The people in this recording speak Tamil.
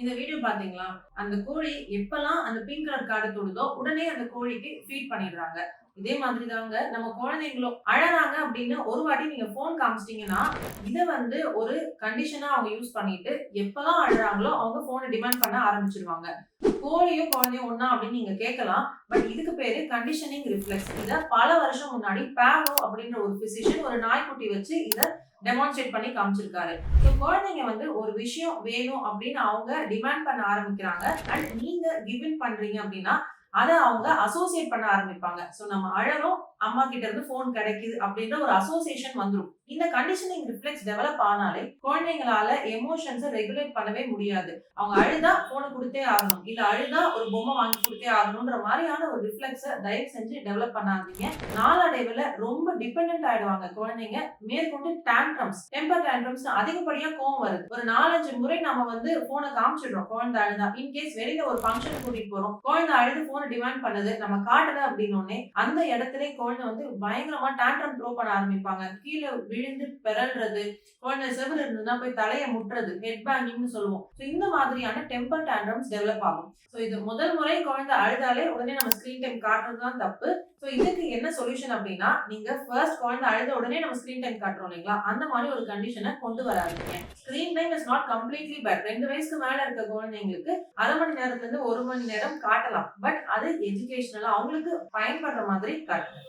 இந்த வீடியோ பாத்தீங்களா? அந்த கோழி எப்பலாம் அந்த பிங்க் கலர் கார்டு தொடுதோ, உடனே அந்த கோழிக்கு ஃபீட் பண்ணிடுறாங்க. இதே மாதிரி தாங்க நம்ம குழந்தைங்களும் அழறாங்க அப்படின்னு ஒரு வாட்டி நீங்க ஃபோன் காமிச்சிட்டீங்கன்னா, இத வந்து ஒரு கண்டிஷனா அவங்க யூஸ் பண்ணிட்டு, எப்பலாம் அழுறாங்களோ அவங்க ஃபோன டிமாண்ட் பண்ண ஆரம்பிச்சுருவாங்க. கோழியும் குழந்தையும் ஒண்ணா அப்படின்னு நீங்க கேட்கலாம். பட் இதுக்கு பேரு கண்டிஷனிங் ரிஃப்ளெக்ஸ். இத பல வருஷம் முன்னாடி பேவோ அப்படின்ற ஒரு பிசிஷியன் ஒரு நாய்க்குட்டி வச்சு இத டெமான்ஸ்ட்ரேட் பண்ணி காமிச்சிருக்காரு. ஸோ குழந்தைங்க வந்து ஒரு விஷயம் வேணும் அப்படின்னு அவங்க டிமாண்ட் பண்ண ஆரம்பிக்கிறாங்க. அண்ட் நீங்க கிவ் இன் பண்றீங்க அப்படின்னா, அத அவங்க அசோசியேட் பண்ண ஆரம்பிப்பாங்க. ஸோ நம்ம அழறோம், அம்மா கிட்ட இருந்து ஃபோன் கிடைக்குது அப்படின்ற ஒரு அசோசியேஷன் வந்துரும். இந்த கண்டிஷனிங் ரிஃப்ளெக்ஸ் டெவலப் ஆனாலே குழந்தைங்களால எமோஷன்ஸ ரெகுலேட் பண்ணவே முடியாது. அவங்க அழுதா ஃபோன குடுத்தே ஆகணும். இல்ல அழுதா ஒரு பொம்மை வாங்கி குடுத்தே ஆகணும்ன்ற மாரியான ஒரு ரிஃப்ளெக்ஸ தயவு செஞ்சு டெவலப் பண்ணாதீங்க. நாளடைவுல ரொம்ப டிபெண்டன்ட் ஆயிடுவாங்க குழந்தைங்க. மேற்கொண்டு டான்ட்ரம்ஸ், டெம்பர் டான்ட்ரம்ஸ்னு அதிகப்படியா கோவம் வருது. ஒரு 4, 5 முறை நம்ம வந்து ஃபோன காமிச்சிடுறோம் குழந்தை அழுதா. இன்கேஸ் வெளியில ஒரு ஃபங்ஷன் கூட்டிட்டு போறோம். குழந்தை அழுது ஃபோன டிமாண்ட் பண்ணுது. நம்ம காட்டல அப்படின்னோனே, அந்த இடத்திலே குழந்தை வந்து பயங்கரமா டான்ட்ரம் த்ரோ பண்ண ஆரம்பிப்பாங்க. கீழ விழுந்து பெரல்றது, குழந்தை செவுரு இருந்ததுன்னா போய் தலைய முட்டுறது, ஹெட் பேங்கிங்னு சொல்லுவோம். ஸோ இந்த மாதிரியான டெம்பர் டான்ட்ரம்ஸ் டெவலப் ஆகும். ஸோ இது முதல் முறை குழந்தை அழுதாலே உடனே நம்ம ஸ்கிரீன் டைம் காட்டுறது தான் தப்பு. ஸோ இதுக்கு என்ன சொல்யூஷன் அப்படின்னா, நீங்க ஃபர்ஸ்ட் குழந்தை அழுத உடனே நம்ம ஸ்கிரீன் டைம் காட்டுறோம் இல்லைங்களா? அந்த மாதிரி ஒரு கண்டிஷன கொண்டு வராதீங்க. Screen time is not completely bad. 2 வயசுக்கு மேல இருக்க குழந்தைங்களுக்கு 1/2 மணி நேரத்துல இருந்து 1 மணி நேரம் காட்டலாம். பட் அது எஜுகேஷனலா அவங்களுக்கு பயன்படுற மாதிரி காட்டுங்க.